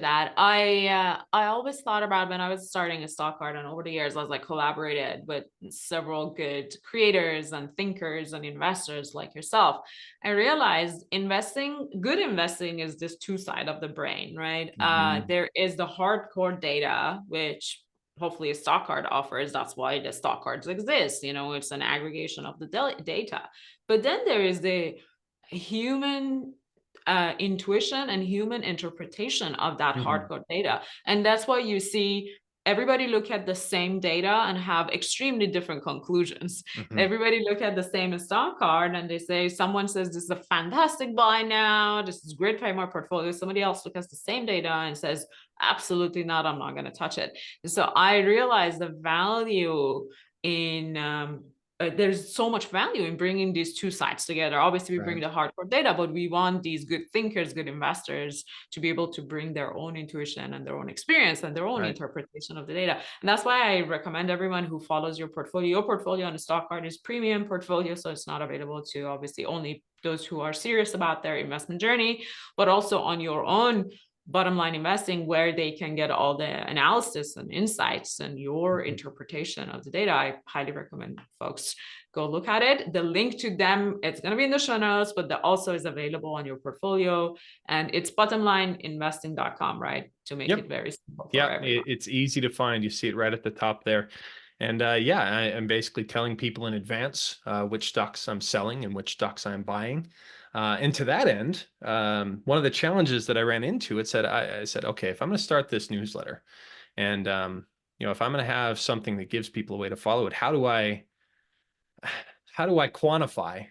that. I always thought about when I was starting a stock card, and over the years I was like collaborated with several good creators and thinkers and investors like yourself. I realized good investing is this two side of the brain, right? Mhm. There is the hardcore data, which hopefully a stock card offers. That's why the stock cards exist. It's an aggregation of the data. But then there is the human intuition and human interpretation of that Mhm. hardcore data. And that's why you see everybody look at the same data and have extremely different conclusions. Mhm. Everybody look at the same stock card and they say, someone says this is a fantastic buy now, this is great for my portfolio. Somebody else looks at the same data and says, absolutely not, I'm not going to touch it. And so I realized the value in there's so much value in bringing these two sides together. Obviously, we bring Right. the hardcore data, but we want these good thinkers, good investors to be able to bring their own intuition and their own experience and their own Right. interpretation of the data. And that's why I recommend everyone who follows your portfolio. Your portfolio on the stock card is premium portfolio, so it's not available to obviously only those who are serious about their investment journey, but also on your own bottom line investing, where they can get all the analysis and insights and your Mhm. interpretation of the data. I highly recommend folks go look at it. The link to them, it's going to be in the show notes, but that also is available on your portfolio, and it's bottomlineinvesting.com, right? To make it Yep. very simple for Yeah, everyone. it's easy to find. You see it right at the top there. And yeah, I'm basically telling people in advance which stocks I'm selling and which stocks I'm buying. And to that end, one of the challenges that I ran into, I said, okay, if I'm going to start this newsletter, and if I'm going to have something that gives people a way to follow it, how do I quantify?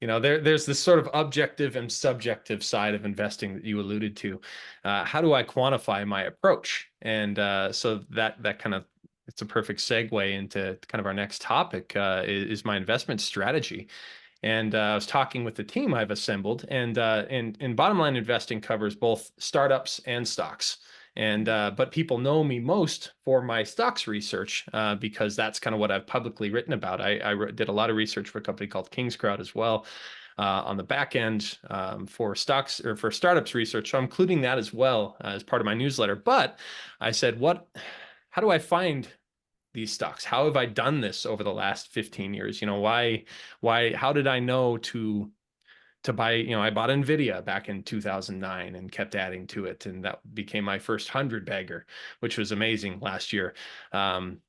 There's this sort of objective and subjective side of investing that you alluded to. How do I quantify my approach? And so that kind of it's a perfect segue into kind of our next topic, is my investment strategy. And I was talking with the team I've assembled, and bottom line investing covers both startups and stocks. And but people know me most for my stocks research, because that's kind of what I've publicly written about. I did a lot of research for a company called King's Crowd as well, on the back end, for stocks or for startups research. So I'm including that as well, as part of my newsletter. But I said, how do I find these stocks? How have I done this over the last 15 years? How did I know to buy? I bought NVDA back in 2009 and kept adding to it. And that became my first 100 bagger, which was amazing last year. And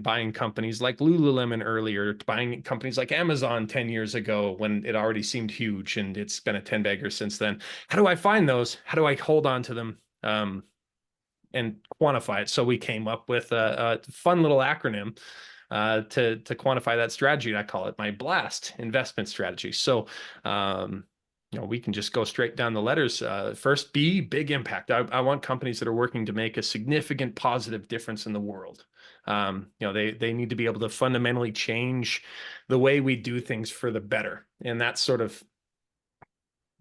buying companies like Lululemon earlier, buying companies like Amazon 10 years ago when it already seemed huge, and it's been a 10 bagger since then. How do I find those? How do I hold on to them? And quantify it. So we came up with a fun little acronym to quantify that strategy. I call it my BLAST investment strategy. So we can just go straight down the letters. First, B, big impact. I want companies that are working to make a significant positive difference in the world. They need to be able to fundamentally change the way we do things for the better, and that's sort of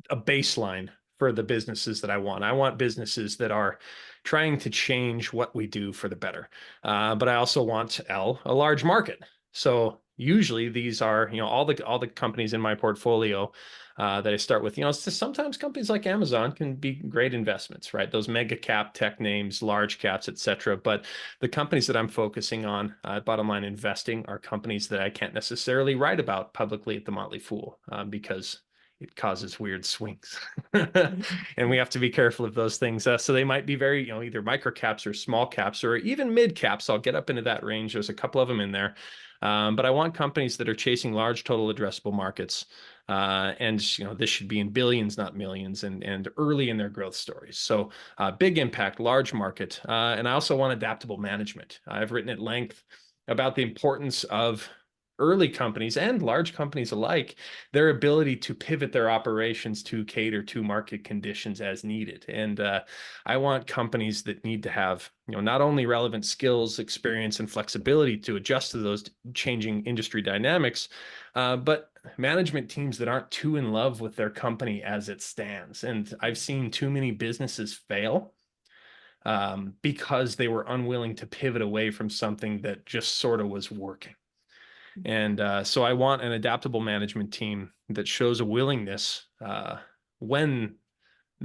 a baseline for the businesses that I want. I want businesses that are trying to change what we do for the better. But I also want a large market. So usually these are, all the companies in my portfolio that I start with. Sometimes companies like Amazon can be great investments, right? Those mega cap tech names, large caps, etc. But the companies that I'm focusing on, bottom line investing, are companies that I can't necessarily write about publicly at the Motley Fool, because it causes weird swings. And we have to be careful of those things. So they might be very, either micro caps or small caps or even mid caps. I'll get up into that range. There's a couple of them in there. But I want companies that are chasing large total addressable markets. And this should be in billions, not millions, and early in their growth stories. So big impact, large market. And I also want adaptable management. I've written at length about the importance of early companies and large companies alike, their ability to pivot their operations to cater to market conditions as needed. And I want companies that need to have, not only relevant skills, experience, and flexibility to adjust to those changing industry dynamics, but management teams that aren't too in love with their company as it stands. And I've seen too many businesses fail because they were unwilling to pivot away from something that just sort of was working. And so I want an adaptable management team that shows a willingness, when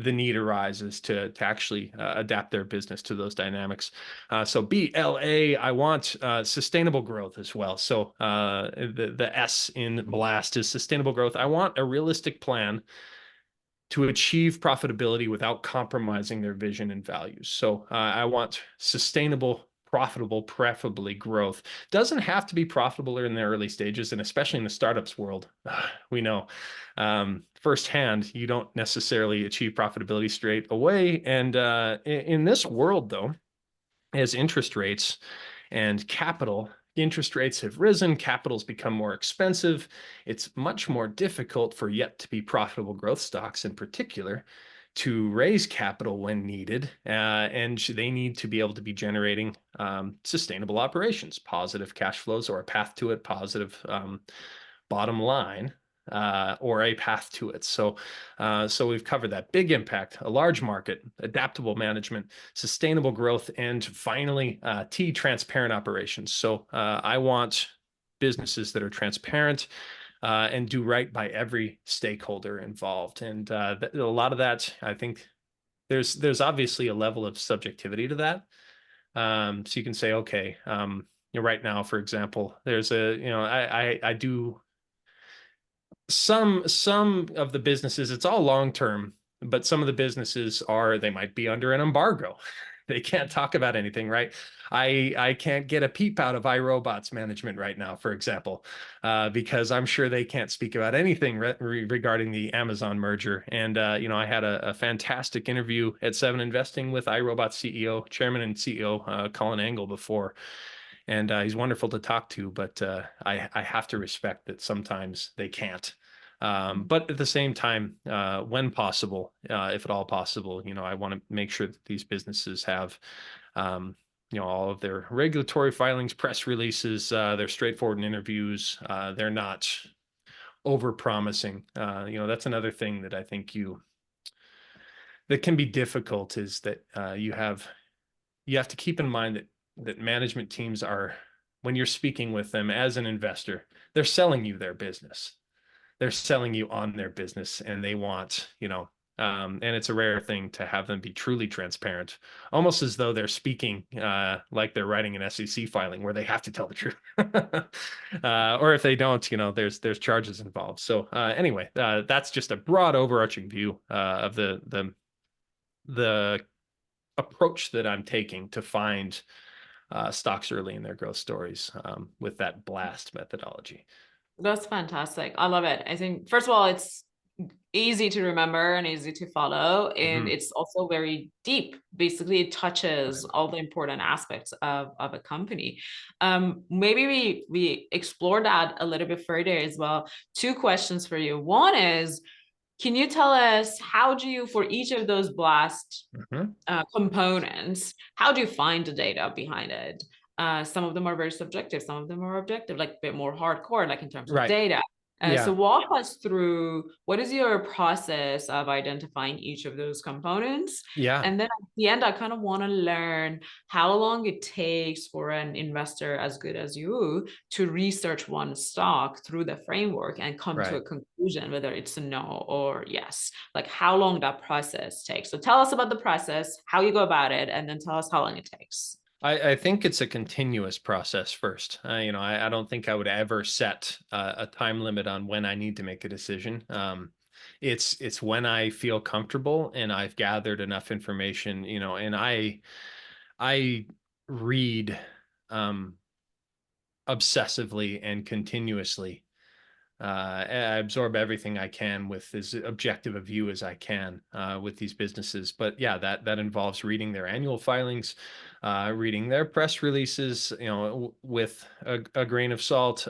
the need arises to actually adapt their business to those dynamics. So BLA, I want sustainable growth as well. So the S in BLAST is sustainable growth. I want a realistic plan to achieve profitability without compromising their vision and values. So I want sustainable, profitable, preferably growth. Doesn't have to be profitable in the early stages, and especially in the startups world, we know firsthand you don't necessarily achieve profitability straight away. And in this world, though, as interest rates and capital interest rates have risen, capital's become more expensive. It's much more difficult for yet to be profitable growth stocks in particular to raise capital when needed. And they need to be able to be generating sustainable operations, positive cash flows, or a path to it, positive bottom line, or a path to it. So we've covered that. Big impact, a large market, adaptable management, sustainable growth, and finally, T, transparent operations. So I want businesses that are transparent and do right by every stakeholder involved. And a lot of that, I think there's obviously a level of subjectivity to that. So you can say, okay, right now, for example, there's I do some of the businesses, it's all long term, but some of the businesses they might be under an embargo. They can't talk about anything, right? I can't get a peep out of iRobot's management right now, for example, because I'm sure they can't speak about anything regarding the Amazon merger. And I had a fantastic interview at Seven Investing with iRobot CEO, Chairman and CEO Colin Angle before. And he's wonderful to talk to, but I have to respect that sometimes they can't. But at the same time, when possible, if at all possible, I want to make sure that these businesses have, all of their regulatory filings, press releases, they're straightforward in interviews. They're not over-promising. That's another thing that I think that can be difficult, is that you have to keep in mind that management teams are, when you're speaking with them as an investor, they're selling you their business. They're selling you on their business, and they want, and it's a rare thing to have them be truly transparent, almost as though they're speaking like they're writing an SEC filing where they have to tell the truth. Or if they don't, there's charges involved. So anyway, that's just a broad overarching view of the approach that I'm taking to find stocks early in their growth stories with that BLAST methodology. That's fantastic. I love it. I think, first of all, it's easy to remember and easy to follow, and it's also very deep. Basically, it touches all the important aspects of a company. Maybe we explore that a little bit further as well. Two questions for you. One is, can you tell us, how do you, for each of those BLAST components, how do you find the data behind it? Some of them are very subjective, some of them are objective, like a bit more hardcore, like in terms of data. So walk us through, what is your process of identifying each of those components? And then at the end, I kind of want to learn how long it takes for an investor as good as you to research one stock through the framework and come to a conclusion, whether it's a no or yes, like how long that process takes. So tell us about the process, how you go about it, and then tell us how long it takes. I think it's a continuous process first. I don't think I would ever set a time limit on when I need to make a decision. It's when I feel comfortable and I've gathered enough information, and I read obsessively and continuously. I absorb everything I can with as objective a view as I can with these businesses. But yeah, that involves reading their annual filings, reading their press releases, with a grain of salt,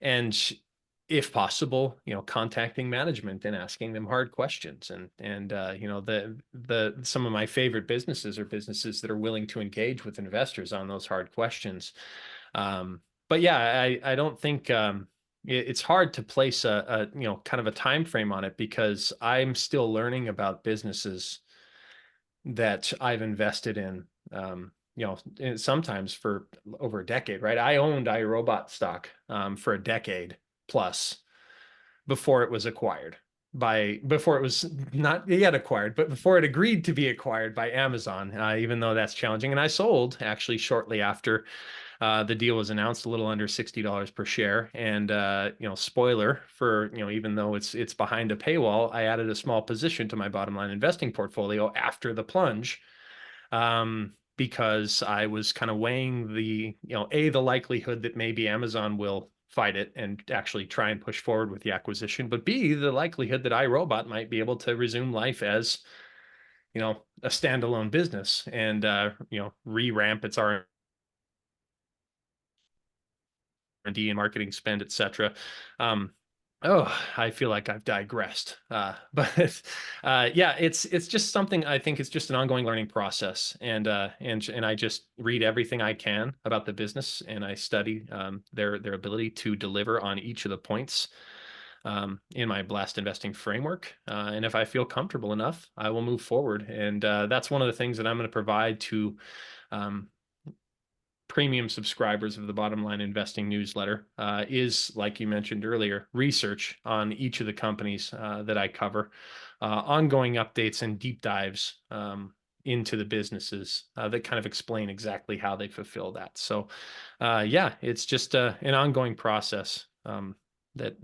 and if possible, contacting management and asking them hard questions. And some of my favorite businesses are businesses that are willing to engage with investors on those hard questions. But yeah, I don't think it's hard to place a kind of a time frame on it, because I'm still learning about businesses that I've invested in, sometimes for over a decade, right? I owned iRobot stock for a decade plus before it was acquired. before it was not yet acquired, but before it agreed to be acquired by Amazon, even though that's challenging. And I sold actually shortly after the deal was announced, a little under $60 per share. And spoiler for, even though it's behind a paywall, I added a small position to my bottom line investing portfolio after the plunge, because I was kind of weighing the likelihood that maybe Amazon will fight it and actually try and push forward with the acquisition, but B, the likelihood that iRobot might be able to resume life as, a standalone business and, re-ramp its R&D and marketing spend, et cetera. Oh, I feel like I've digressed. But yeah, it's just something. I think it's just an ongoing learning process, and I just read everything I can about the business, and I study their ability to deliver on each of the points in my blast investing framework. And if I feel comfortable enough, I will move forward. And that's one of the things that I'm going to provide to premium subscribers of the Bottom Line Investing newsletter, is, like you mentioned earlier, research on each of the companies that I cover, ongoing updates and deep dives into the businesses that kind of explain exactly how they fulfill that. So yeah, it's just an ongoing process that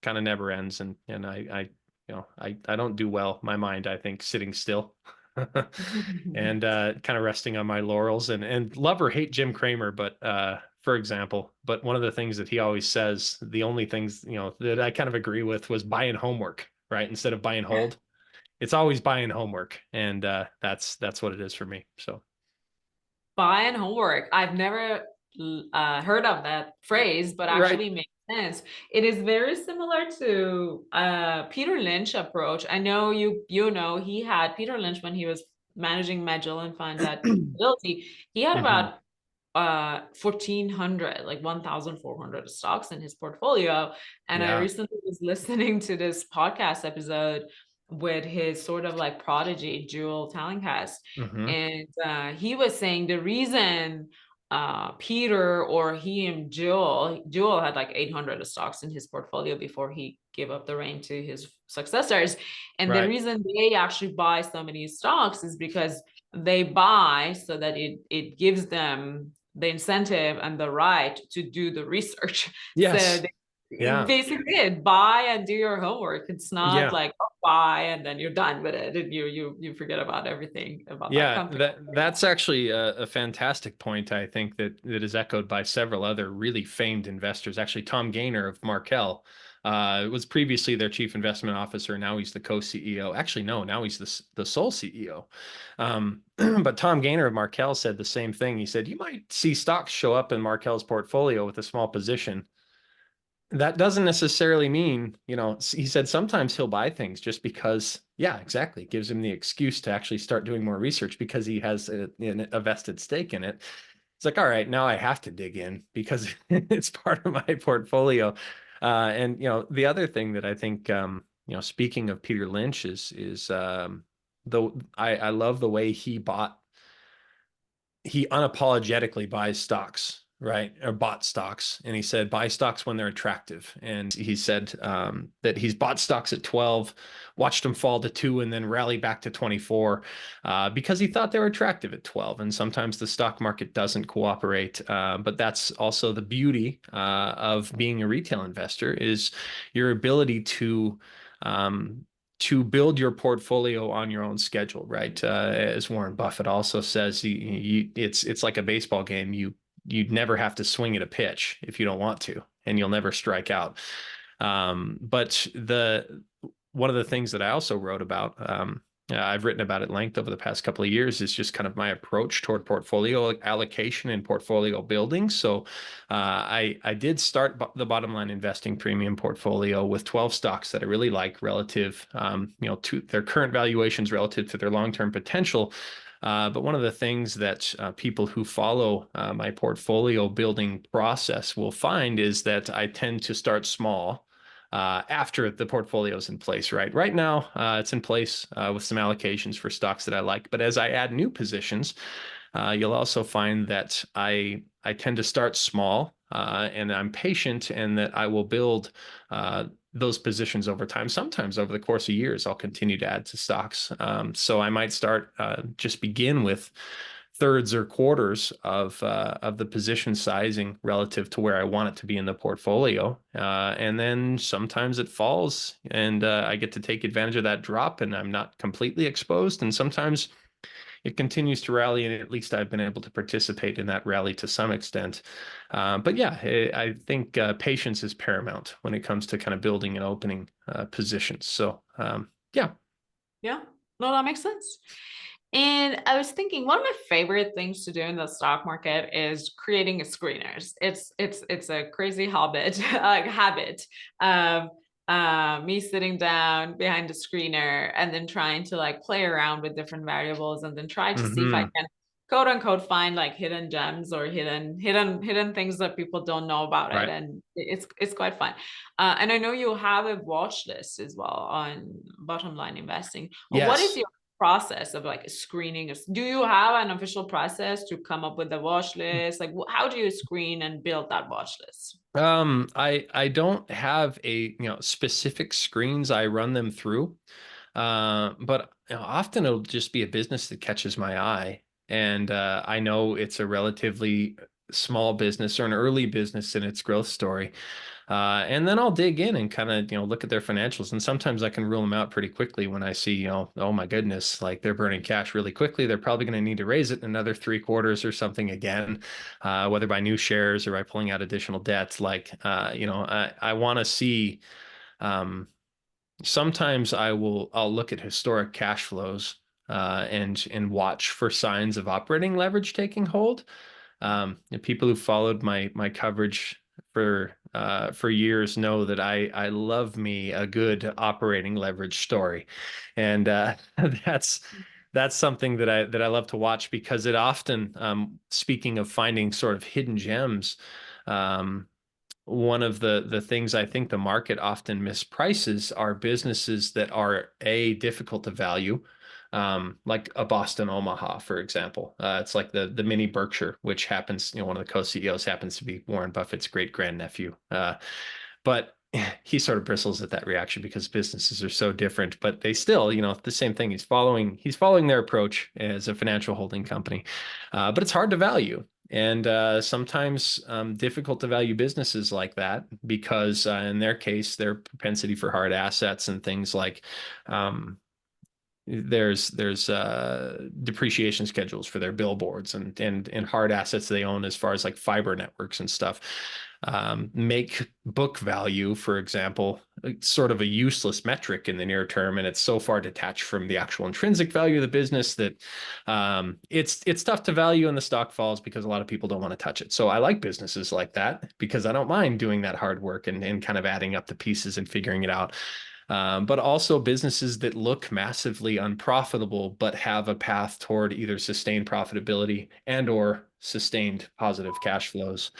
kind of never ends. And I don't do well, my mind, I think, sitting still. And kind of resting on my laurels, and love or hate Jim Cramer, but for example, but one of the things that he always says, the only things that I kind of agree with, was buying homework, right? Instead of buying hold, it's always buying homework, and that's what it is for me. So Buying homework. I've never heard of that phrase, but right. actually makes sense. It is very similar to Peter Lynch approach. I know you know he had Peter Lynch when he was managing Magellan Funds at Fidelity. He had Mhm. about 1,400, like 1,400 stocks in his portfolio. And I Yeah. recently was listening to this podcast episode with his sort of like prodigy, Jewel Tallencast. Hmm. And he was saying the reason Peter, or he and Jewel had like 800 stocks in his portfolio before he gave up the reign to his successors. And the Right. reason they actually buy so many stocks is because they buy so that it gives them the incentive and the right to do the research. So Yes. they Yeah. basically it buy and do your homework. It's not Yeah. like, oh, buy and then you're done with it and you forget about everything about that Yeah, company. that's actually a fantastic point. I think that is echoed by several other really famed investors. Actually, Tom Gaynor of Markel was previously their chief investment officer. Now he's the co-CEO. Actually, no, now he's the sole CEO. But Tom Gaynor of Markel said the same thing. He said, you might see stocks show up in Markel's portfolio with a small position. That doesn't necessarily mean, he said sometimes he'll buy things just because, yeah, exactly. It gives him the excuse to actually start doing more research because he has a vested stake in it. It's like, all right, now I have to dig in because it's part of my portfolio. And, the other thing that I think, speaking of Peter Lynch I love the way he unapologetically buys stocks, right? Or bought stocks. And he said, buy stocks when they're attractive. And he said that he's bought stocks at 12, watched them fall to 2, and then rally back to 24 because he thought they were attractive at 12. And sometimes the stock market doesn't cooperate. But that's also the beauty of being a retail investor, is your ability to build your portfolio on your own schedule, right? As Warren Buffett also says, it's like a baseball game. You never have to swing at a pitch if you don't want to, and you'll never strike out. But one of the things that I also wrote about, I've written about at length over the past couple of years, is just kind of my approach toward portfolio allocation and portfolio building. So I did start the Bottom Line Investing premium portfolio with 12 stocks that I really like relative, to their current valuations relative to their long-term potential. But one of the things that people who follow my portfolio building process will find is that I tend to start small after the portfolio is in place, right? Right now, it's in place with some allocations for stocks that I like. But as I add new positions, you'll also find that I tend to start small and I'm patient, and that I will build those positions over time. Sometimes over the course of years, I'll continue to add to stocks. So I might start just begin with thirds or quarters of the position sizing relative to where I want it to be in the portfolio. And then sometimes it falls and I get to take advantage of that drop and I'm not completely exposed. And sometimes it continues to rally, and at least I've been able to participate in that rally to some extent. But yeah, I think patience is paramount when it comes to kind of building and opening positions. So yeah. Yeah, no, that makes sense. And I was thinking one of my favorite things to do in the stock market is creating screeners. It's a crazy habit of me sitting down behind the screener and then trying to like play around with different variables and then try to see if I Hmm. can quote unquote find like hidden gems or hidden things that people don't know about it. Right. And it's quite fun. And I know you have a watch list as well on bottom line investing. What is Yes. your process of like screening? Do you have an official process to come up with the watch list? Like how do you screen and build that watch list? I don't have a specific screens I run them through. But often it'll just be a business that catches my eye. And I know it's a relatively small business or an early business in its growth story. And then I'll dig in and kind of, look at their financials. And sometimes I can rule them out pretty quickly when I see, oh my goodness, like they're burning cash really quickly. They're probably going to need to raise it in another 3 quarters or something again, whether by new shares or by pulling out additional debt. Like, I want to see, um, sometimes I'll look at historic cash flows and watch for signs of operating leverage taking hold. And people who followed my coverage for years know that I love me a good operating leverage story, and that's that's something that I love to watch because it often, speaking of finding sort of hidden gems, um, one of the things I think the market often misprices are businesses that are difficult to value, like a Boston Omaha, for example. It's like the mini Berkshire, which happens, one of the co-CEOs happens to be Warren Buffett's great grandnephew. But he sort of bristles at that reaction because businesses are so different, but they still, the same thing. He's following their approach as a financial holding company, but it's hard to value. And sometimes difficult to value businesses like that because in their case, their propensity for hard assets and things like um, there's depreciation schedules for their billboards and hard assets they own as far as like fiber networks and stuff, make book value, for example, sort of a useless metric in the near term, and it's so far detached from the actual intrinsic value of the business that it's tough to value, and the stock falls because a lot of people don't want to touch it. So I like businesses like that because I don't mind doing that hard work and kind of adding up the pieces and figuring it out. But also businesses that look massively unprofitable, but have a path toward either sustained profitability and or sustained positive cash flows.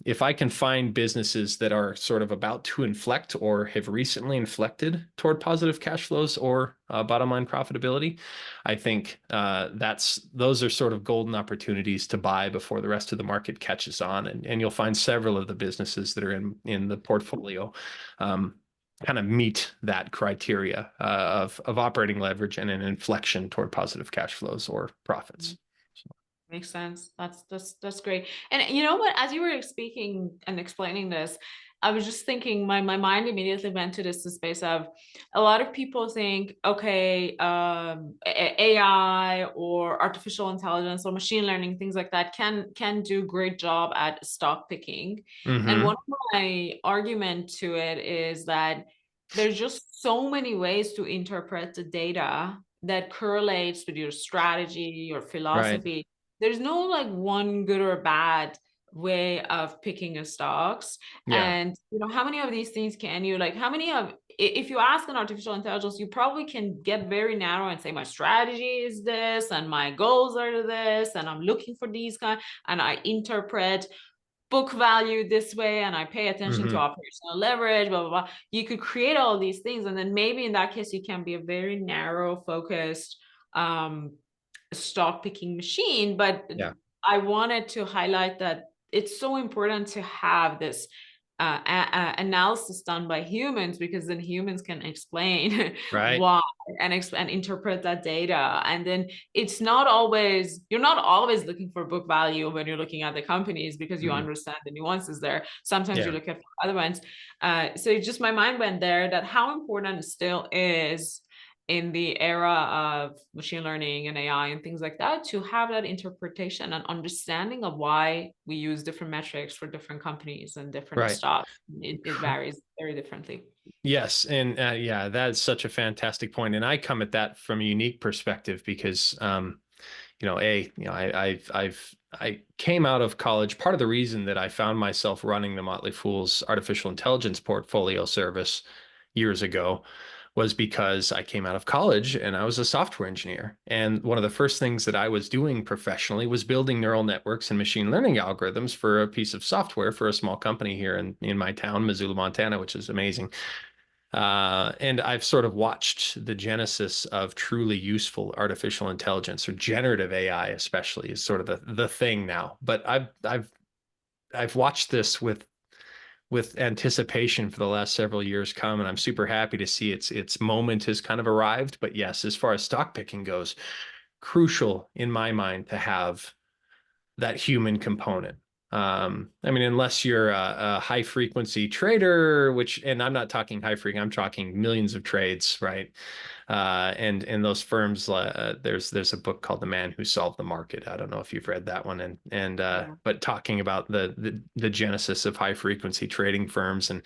If I can find businesses that are sort of about to inflect or have recently inflected toward positive cash flows or bottom line profitability, I think those are sort of golden opportunities to buy before the rest of the market catches on. And you'll find several of the businesses that are in the portfolio kind of meet that criteria of operating leverage and an inflection toward positive cash flows or profits. Makes sense. That's great. And you know what? As you were speaking and explaining this, I was just thinking, my mind immediately went to this space of a lot of people think, okay, AI or artificial intelligence or machine learning, things like that can do great job at stock picking. And one Mm-hmm. of my argument to it is that there's just so many ways to interpret the data that correlates with your strategy, your Right. philosophy. There's no like one good or bad way of picking a stocks. Yeah. And how many of these things can you like, how many of, if you ask an artificial intelligence, you probably can get very narrow and say my strategy is this and my goals are this and I'm looking for these kind, and I interpret book value this way and I pay attention to Mm-hmm. operational leverage, blah, blah, blah. You could create all these things. And then maybe in that case, you can be a very narrow focused stock picking machine. But Yeah. I wanted to highlight that it's so important to have this analysis done by humans, because then humans can explain Right. why and interpret that data. And then it's not always, you're not always looking for book value when you're looking at the companies, because you Mhm. understand the nuances there. Sometimes you Yeah. look at other ones. So it just, my mind went there, that how important it still is in the era of machine learning and AI and things like that, to have that interpretation and understanding of why we use different metrics for different companies and different Right. stocks. It varies very differently. Yes, and yeah, that's such a fantastic point. And I come at that from a unique perspective because, I came out of college. Part of the reason that I found myself running the Motley Fool's artificial intelligence portfolio service years ago was because I came out of college and I was a software engineer. And one of the first things that I was doing professionally was building neural networks and machine learning algorithms for a piece of software for a small company here in my town, Missoula, Montana, which is amazing. And I've sort of watched the genesis of truly useful artificial intelligence, or generative AI, especially, is sort of the thing now. But I've watched this with anticipation for the last several years come, and I'm super happy to see its moment has kind of arrived. But yes, as far as stock picking goes, crucial in my mind to have that human component. I mean, unless you're a high frequency trader, which, and I'm not talking high frequency, I'm talking millions of trades, right? And in those firms, there's a book called The Man Who Solved the Market. I don't know if you've read that one, Yeah. but talking about the genesis of high frequency trading firms, and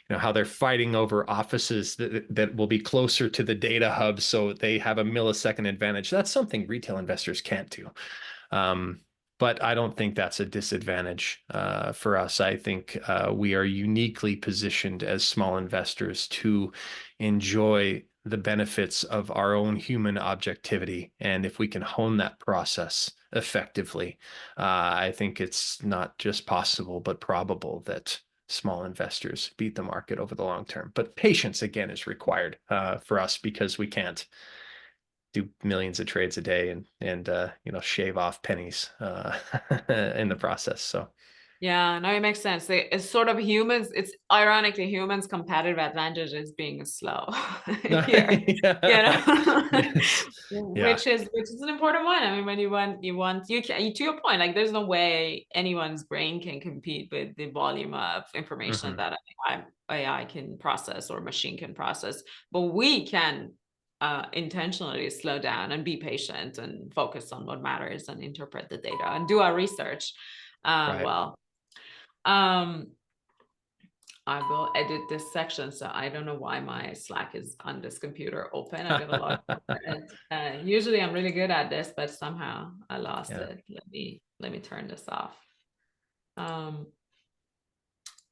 how they're fighting over offices that will be closer to the data hub so they have a millisecond advantage. That's something retail investors can't do. Um, but I don't think that's a disadvantage for us. I think we are uniquely positioned as small investors to enjoy the benefits of our own human objectivity. And if we can hone that process effectively, I think it's not just possible, but probable that small investors beat the market over the long term. But patience, again, is required for us, because we can't do millions of trades a day and shave off pennies in the process. So Yeah, no, it makes sense. It's sort of humans, it's ironically humans' competitive advantage is being slow here, you yeah. know, Yes. Yeah. which is an important one. I mean, when you can, to your point, like there's no way anyone's brain can compete with the volume of information Hmm. that AI can process or machine can process, but we can intentionally slow down and be patient and focus on what matters and interpret the data and do our research. Right. Well, I will edit this section. So I don't know why my Slack is on this computer open. I got a lot of it. Usually I'm really good at this, but somehow I lost Yeah. it. Let me turn this off. Um,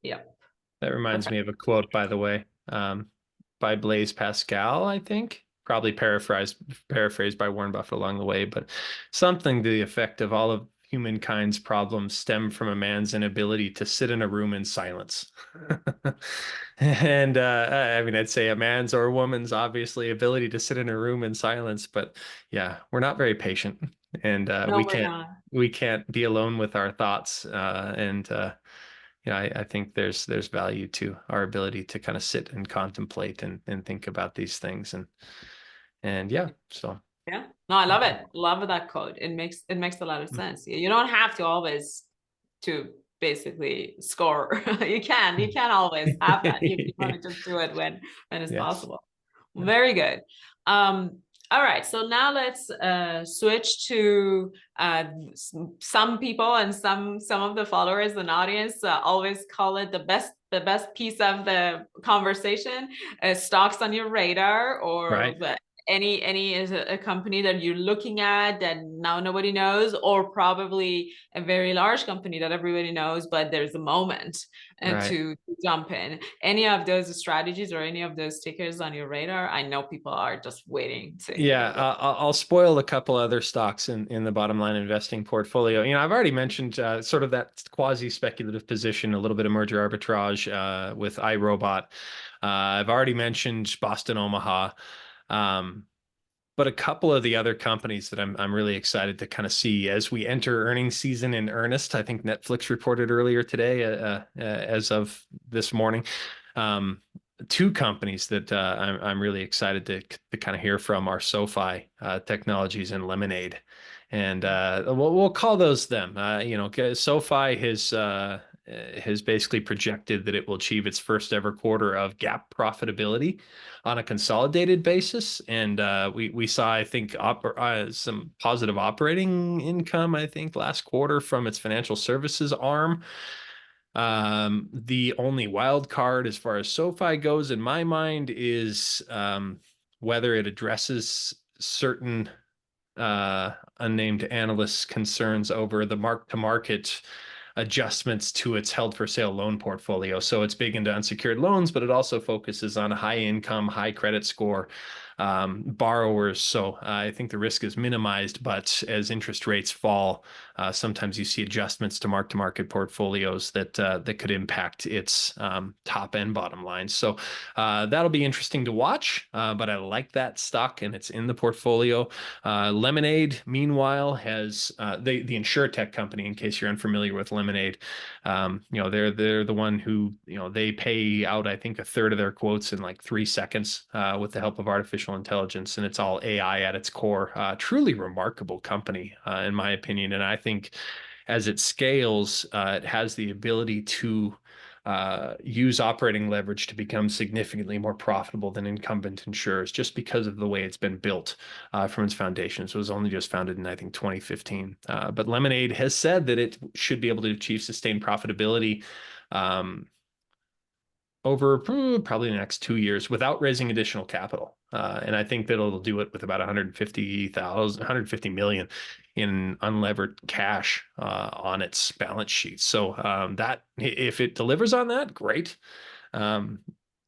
yep. That reminds Okay. me of a quote, by the way, by Blaise Pascal, I think. Probably paraphrased by Warren Buffett along the way, but something to the effect of all of humankind's problems stem from a man's inability to sit in a room in silence. And I mean, I'd say a man's or a woman's obviously ability to sit in a room in silence, but yeah, we're not very patient, and No, we're not. we can't be alone with our thoughts, and I think there's value to our ability to kind of sit and contemplate and think about these things, and yeah, so Yeah. No, I love yeah. it. Love that code. It makes a lot of sense. You don't have to always to basically score. You can always have that. You want to just do it when it's Yes. possible. Very good. All right, so now let's switch to some people and some of the followers and audience always call it the best piece of the conversation, stocks on your radar, or Right. any is a company that you're looking at that now nobody knows, or probably a very large company that everybody knows, but there's a moment Right. to jump in. Any of those strategies or any of those tickers on your radar? I know people are just waiting to Yeah, hear what. I'll spoil a couple other stocks in the bottom line investing portfolio. I've already mentioned sort of that quasi speculative position, a little bit of merger arbitrage with iRobot. I've already mentioned Boston Omaha. Um, But a couple of the other companies that I'm really excited to kind of see as we enter earnings season in earnest. I think Netflix reported earlier today, as of this morning. Two companies that I'm really excited to kind of hear from are SoFi Technologies and Lemonade, and we'll call those them. SoFi has basically projected that it will achieve its first ever quarter of GAAP profitability on a consolidated basis, and we saw, I think, some positive operating income, I think, last quarter from its financial services arm. The only wild card as far as SoFi goes, in my mind, is whether it addresses certain unnamed analysts' concerns over the mark-to-market adjustments to its held for sale loan portfolio. So it's big into unsecured loans, but it also focuses on high income, high credit score borrowers. So I think the risk is minimized, but as interest rates fall, sometimes you see adjustments to mark-to-market portfolios that could impact its top and bottom line. So that'll be interesting to watch, but I like that stock and it's in the portfolio. Lemonade, meanwhile, has the insurtech company, in case you're unfamiliar with Lemonade. They're the one who, they pay out, I think, a third of their quotes in like 3 seconds with the help of artificial intelligence, and it's all AI at its core. Truly remarkable company, in my opinion. And I think as it scales, it has the ability to use operating leverage to become significantly more profitable than incumbent insurers, just because of the way it's been built from its foundations. It was only just founded in, I think, 2015. But Lemonade has said that it should be able to achieve sustained profitability over probably the next 2 years without raising additional capital. And I think that it'll do it with about 150 million in unlevered cash on its balance sheet. So that, if it delivers on that, great. And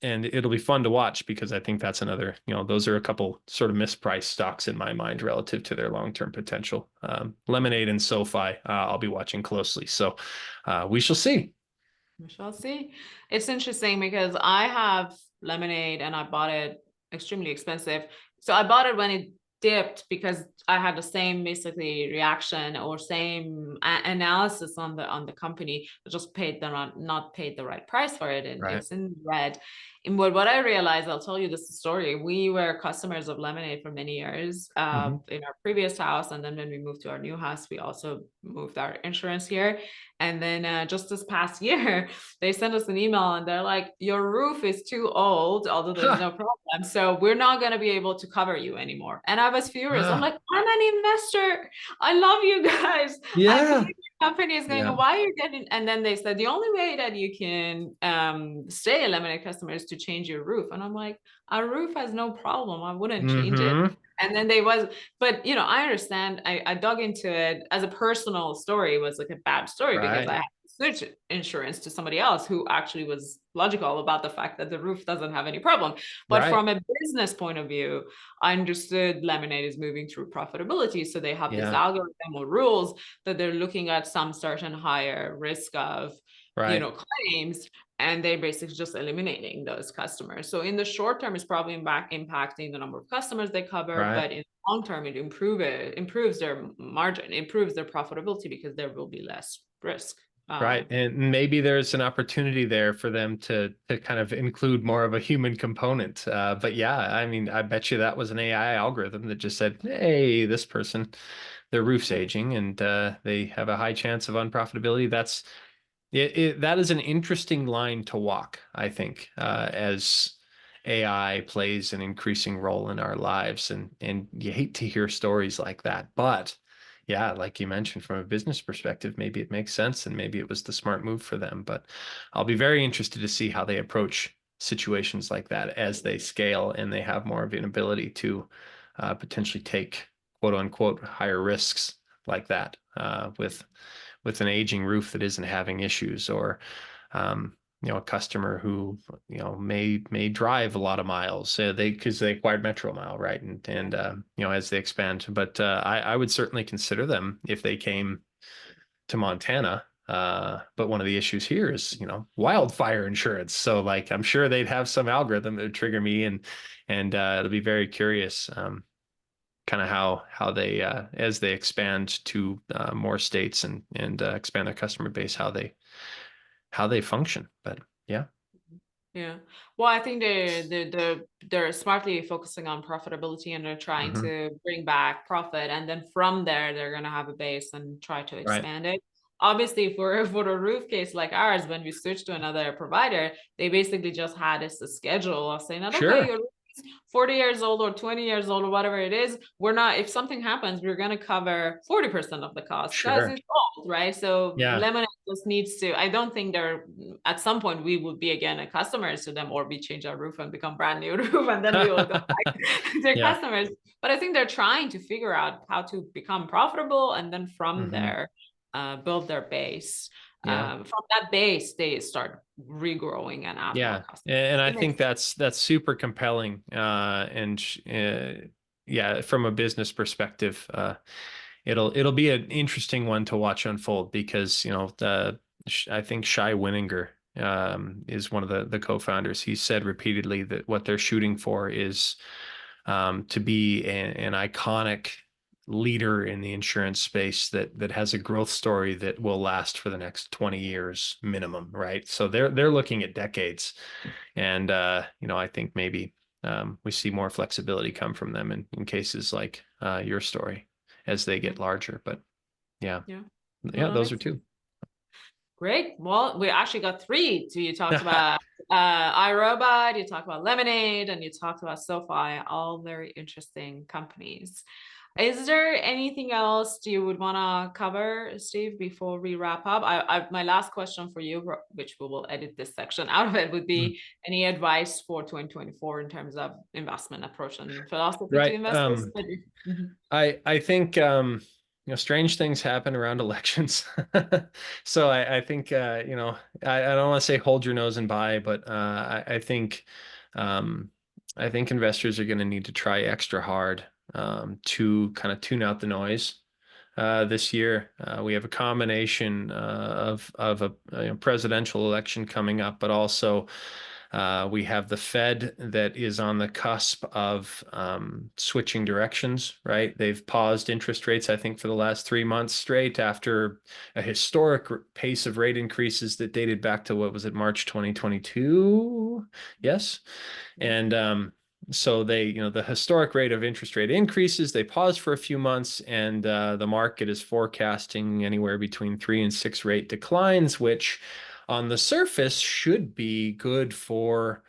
it'll be fun to watch, because I think that's another, those are a couple sort of mispriced stocks in my mind relative to their long-term potential. Lemonade and SoFi, I'll be watching closely. So we shall see. We shall see. It's interesting because I have Lemonade and I bought it extremely expensive. So I bought it when it dipped because I had the same basically reaction or same analysis on the company. I just paid the not paid the right price for it, and Right. it's in red. And what I realized, I'll tell you this story. We were customers of Lemonade for many years in our previous house, and then when we moved to our new house, we also moved our insurance here. And then just this past year, they sent us an email and they're like, your roof is too old, although there's no problem. So we're not going to be able to cover you anymore. And I was furious. I'm like, I'm an investor. I love you guys. I believe Yeah. your company is going, Yeah. why are you getting? And then they said, the only way that you can stay a Lemonade customer is to change your roof. And I'm like, our roof has no problem. I wouldn't change it. And then but I understand. I dug into it as a personal story. It was like a bad story because I Right. had to switch insurance to somebody else who actually was logical about the fact that the roof doesn't have any problem. But Right. from a business point of view, I understood Lemonade is moving through profitability. So they have this Yeah. algorithm or rules that they're looking at some certain higher risk of, Right. claims, and they're basically just eliminating those customers. So in the short term, it's probably impacting the number of customers they cover, Right. but in the long term, it improves their margin, improves their profitability because there will be less risk. Right. And maybe there's an opportunity there for them to kind of include more of a human component. But yeah, I mean, I bet you that was an AI algorithm that just said, hey, this person, their roof's aging and they have a high chance of unprofitability. That is an interesting line to walk, I think, as AI plays an increasing role in our lives. And you hate to hear stories like that. But yeah, like you mentioned, from a business perspective, maybe it makes sense and maybe it was the smart move for them. But I'll be very interested to see how they approach situations like that as they scale and they have more of an ability to potentially take quote unquote higher risks like that with an aging roof that isn't having issues, or a customer who may drive a lot of miles, because they acquired Metro Mile, right? And as they expand. But I would certainly consider them if they came to Montana. But one of the issues here is, wildfire insurance. So like, I'm sure they'd have some algorithm that would trigger me, and it'll be very curious. kind of how they as they expand to more states and expand their customer base, how they function. But yeah. Yeah. Well, I think they're smartly focusing on profitability, and they're trying Hmm. to bring back profit. And then from there, they're going to have a base and try to Right. expand it. Obviously, for a roof case like ours, when we switched to another provider, they basically just had us a schedule of saying that, okay, Sure. your roof is 40 years old or 20 years old or whatever it is. We're not, if something happens, we're going to cover 40% of the cost because Sure. it's old, right? So Yeah. Lemonade just needs to, I don't think they're, at some point we would be again a customers to them, or we change our roof and become brand new roof, and then we will go back to their Yeah. customers. But I think they're trying to figure out how to become profitable, and then from Hmm. there build their base. Yeah. From that base they start regrowing and add more Yeah. customers. And I It makes think that's super compelling. Yeah, from a business perspective, it'll be an interesting one to watch unfold because, I think Shai Wininger is one of the co-founders. He said repeatedly that what they're shooting for is to be an iconic leader in the insurance space that has a growth story that will last for the next 20 years minimum, right? So they're looking at decades. And I think maybe we see more flexibility come from them in cases like your story as they yeah, get larger. But yeah, yeah. No, yeah, that those makes are sense. two. Great. Well, we actually got three. So you talked about iRobot, you talked about Lemonade, and you talked about SoFi, all very interesting companies. Is there anything else you would want to cover, Steve, before we wrap up? My last question for you, which we will edit this section out of it, would Mm. be any advice for 2024 in terms of investment approach and philosophy to Right. investors? Mhm. I think strange things happen around elections. So I think I don't want to say hold your nose and buy, but um, I think investors are going to need to try extra hard to kind of tune out the noise. This year, we have a combination of a presidential election coming up, but also we have the Fed that is on the cusp of switching directions, right? They've paused interest rates, I think, for the last 3 months straight after a historic pace of rate increases that dated back to, what was it, March 2022? Yes. Yeah. And so the historic rate of interest rate increases, they paused for a few months, and the market is forecasting anywhere between 3 and 6 rate declines, which on the surface should be good for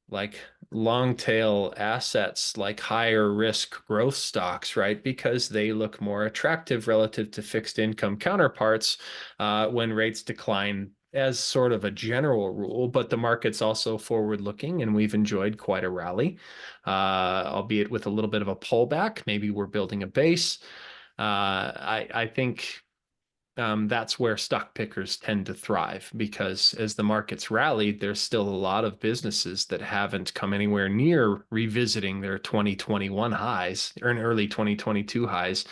like long tail assets, like higher risk growth stocks, right? Because they look more attractive relative to fixed income counterparts when rates decline, as sort of a general rule. But the market's also forward looking, and we've enjoyed quite a rally, albeit with a little bit of a pullback. Maybe we're building a base. I think that's where stock pickers tend to thrive, because as the markets rallied, there's still a lot of businesses that haven't come anywhere near revisiting their 2021 highs or in early 2022 highs,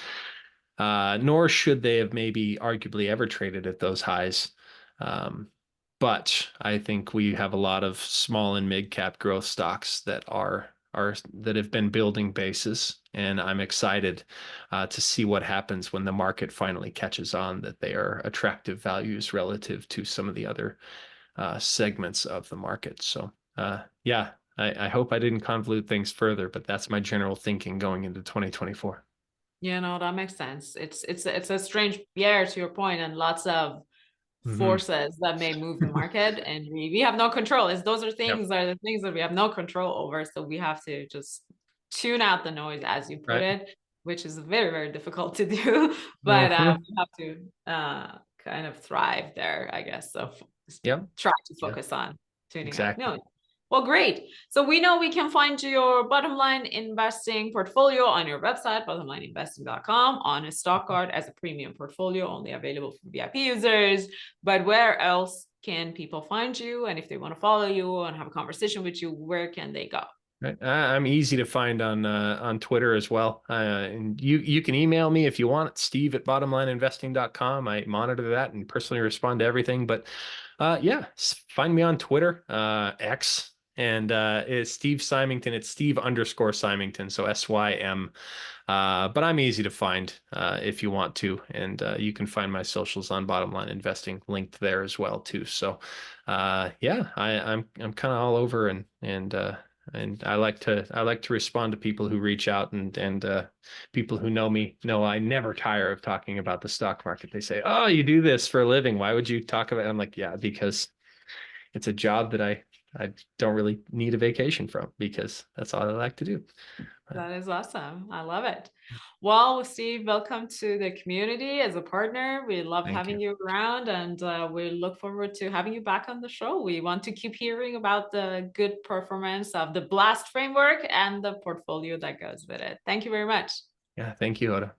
nor should they have maybe arguably ever traded at those highs. Um, but I think we have a lot of small and mid cap growth stocks that have been building bases, and I'm excited to see what happens when the market finally catches on that they are attractive values relative to some of the other segments of the market. So yeah, I hope I didn't convolute things further, but that's my general thinking going into 2024. Yeah, no, that makes sense. It's a strange year, to your point, and lots of Hmm. forces that may move the market, and we have no control. It's those Yep. are the things that we have no control over. So we have to just tune out the noise, as you put Right. it, which is very, very difficult to do. But Hmm. we have to kind of thrive there, I guess. So Yep. try to Yeah, focus on tuning out exactly. noise. Well, great. So we know we can find your bottom line investing portfolio on your website, bottomlineinvesting.com, on a stock card as a premium portfolio, only available for VIP users. But where else can people find you? And if they want to follow you and have a conversation with you, where can they go? Right. I'm easy to find on Twitter as well. And you can email me if you want, steve@bottomlineinvesting.com. I monitor that and personally respond to everything. But yeah, find me on Twitter, X, And it's Steve Symington. It's Steve_Symington. So SYM. But I'm easy to find if you want to. And you can find my socials on Bottom Line Investing linked there as well too. So yeah, I'm kind of all over, and I like to respond to people who reach out, and people who know me know I never tire of talking about the stock market. They say, "Oh, you do this for a living. Why would you talk about it?" I'm like, "Yeah, because it's a job that I don't really need a vacation from, because that's all I like to do." That is awesome. I love it. Well, Steve, welcome to the community as a partner. We love Thank having you. you around, and we look forward to having you back on the show. We want to keep hearing about the good performance of the BLAST framework and the portfolio that goes with it. Thank you very much. Yeah, thank you, Hoda.